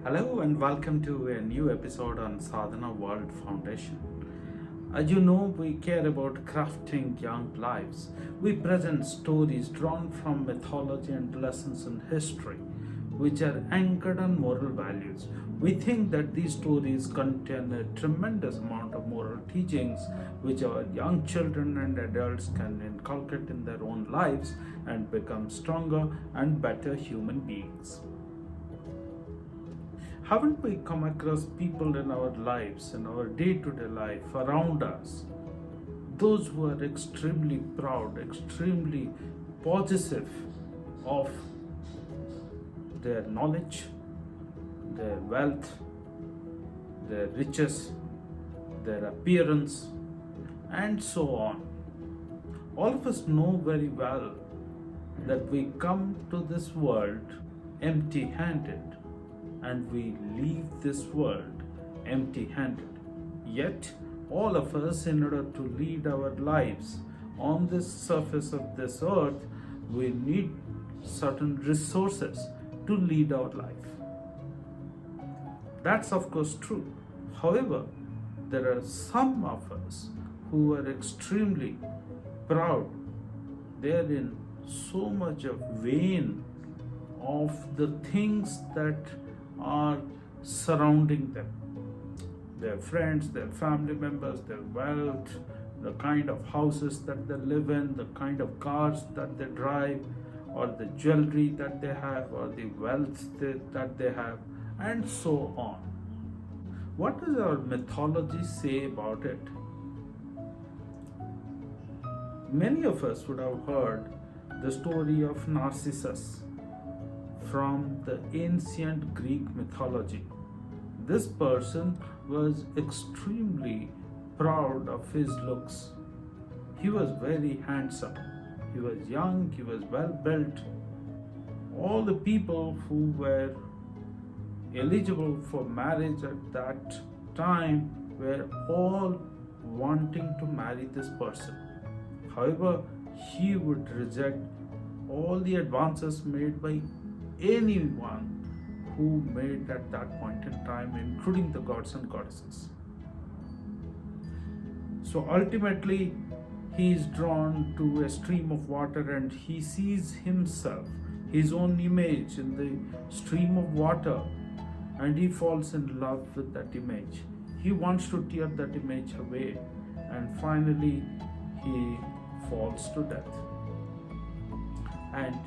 Hello and welcome to a new episode on Sadhana World Foundation. As you know, we care about crafting young lives. We present stories drawn from mythology and lessons in history, which are anchored on moral values. We think that these stories contain a tremendous amount of moral teachings which our young children and adults can inculcate in their own lives and become stronger and better human beings. Haven't we come across people in our lives, in our day to day life, around us, those who are extremely proud, extremely possessive of their knowledge, their wealth, their riches, their appearance, and so on? All of us know very well that we come to this world empty handed and we leave this world empty handed. Yet, all of us, in order to lead our lives on this surface of this earth, we need certain resources to lead our life. That's of course true. However, there are some of us who are extremely proud. They are in so much of vain of the things that are surrounding them, their friends, their family members, their wealth, the kind of houses that they live in, the kind of cars that they drive, or the jewelry that they have, or the wealth that they have, and so on. What does our mythology say about it? Many of us would have heard the story of Narcissus from the ancient Greek mythology. This person was extremely proud of his looks. He was very handsome. He was young, he was well built. All the people who were eligible for marriage at that time were all wanting to marry this person. However, he would reject all the advances made by anyone who made at that point in time, including the gods and goddesses. So ultimately, he is drawn to a stream of water and he sees himself, his own image in the stream of water, and he falls in love with that image. He wants to tear that image away, and finally, he falls to death. And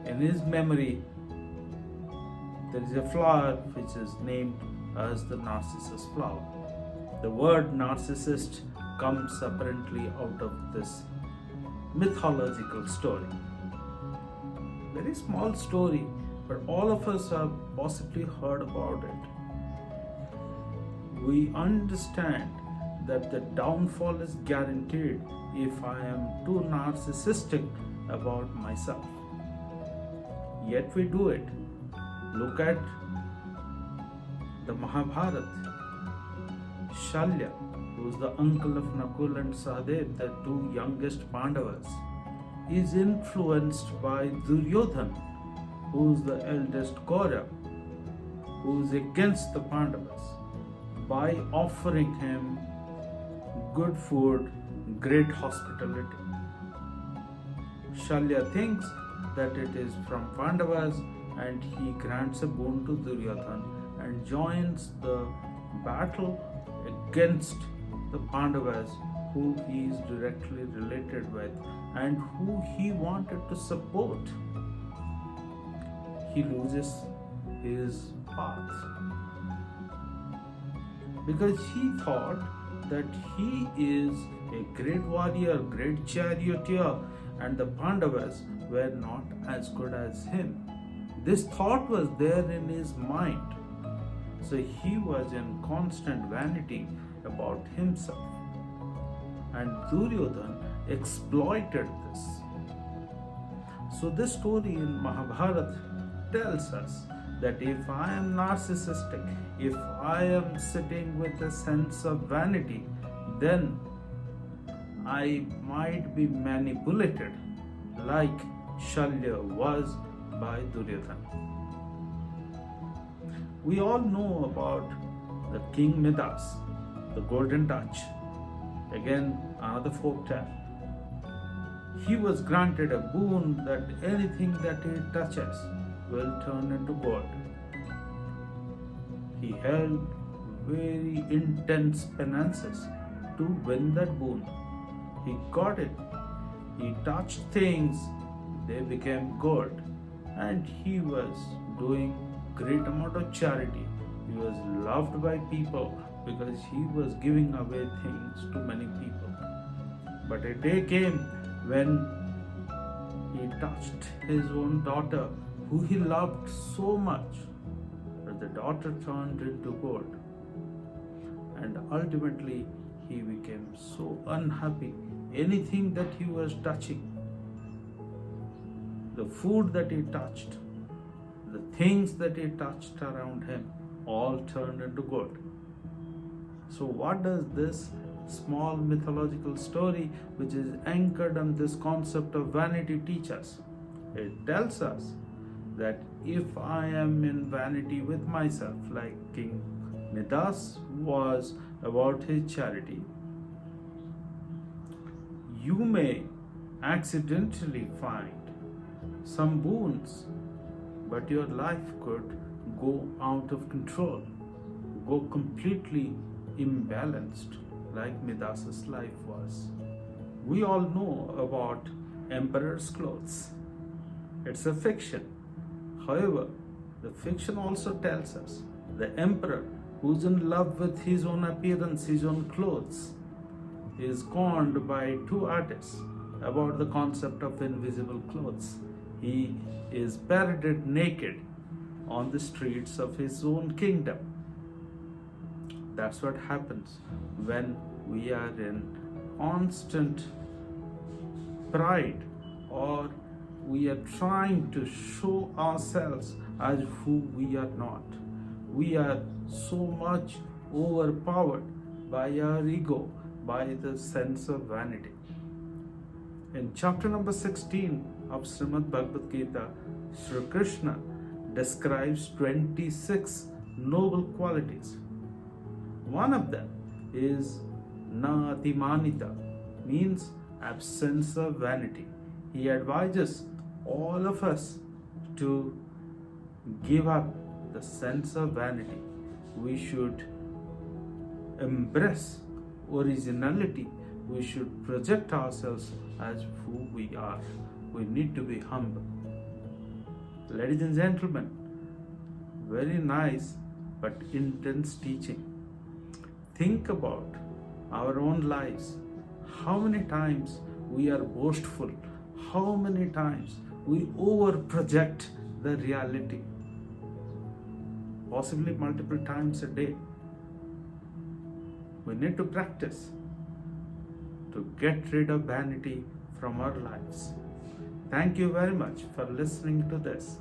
in his memory, there is a flower which is named as the Narcissus flower. The word narcissist comes apparently out of this mythological story. Very small story, but all of us have possibly heard about it. We understand that the downfall is guaranteed if I am too narcissistic about myself. Yet we do it. Look at the Mahabharata. Shalya, who is the uncle of Nakul and Sahadev, the two youngest Pandavas, is influenced by Duryodhan, who is the eldest Kaurav, who is against the Pandavas, by offering him good food, great hospitality. Shalya thinks that it is from Pandavas, and he grants a boon to Duryodhan and joins the battle against the Pandavas, who he is directly related with and who he wanted to support. He loses his path because he thought that he is a great warrior, great charioteer, and the Pandavas were not as good as him. This thought was there in his mind. So he was in constant vanity about himself. And Duryodhan exploited this. So this story in Mahabharata tells us that if I am narcissistic, if I am sitting with a sense of vanity, then I might be manipulated like Shalya was by Duryodhan. We all know about the King Midas, the golden touch. Again, another folk tale. He was granted a boon that anything that he touches will turn into gold. He held very intense penances to win that boon. He got it. He touched things, they became gold. And he was doing great amount of charity. He was loved by people because he was giving away things to many people. But a day came when he touched his own daughter, who he loved so much, that the daughter turned into gold. And ultimately, he became so unhappy. Anything that he was touching, the food that he touched, the things that he touched around him, all turned into gold. So what does this small mythological story, which is anchored on this concept of vanity, teach us? It tells us that if I am in vanity with myself, like King Midas was about his charity, you may accidentally find some boons, but your life could go out of control, go completely imbalanced, like Midas's life was. We all know about emperor's clothes. It's a fiction. However, the fiction also tells us the emperor, who's in love with his own appearance, his own clothes, is conned by two artists about the concept of invisible clothes. He is paraded naked on the streets of his own kingdom. That's what happens when we are in constant pride, or we are trying to show ourselves as who we are not. We are so much overpowered by our ego, by the sense of vanity. In chapter number 16 of Srimad Bhagavadgita, Sri Krishna describes 26 noble qualities. One of them is na atimanita, means absence of vanity. He advises all of us to give up the sense of vanity. We should embrace originality. We should project ourselves as who we are. We need to be humble. Ladies and gentlemen, very nice but intense teaching. Think about our own lives. How many times we are boastful? How many times we over project the reality? Possibly multiple times a day. We need to practice to get rid of vanity from our lives. Thank you very much for listening to this.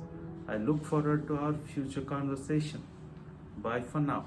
I look forward to our future conversation. Bye for now.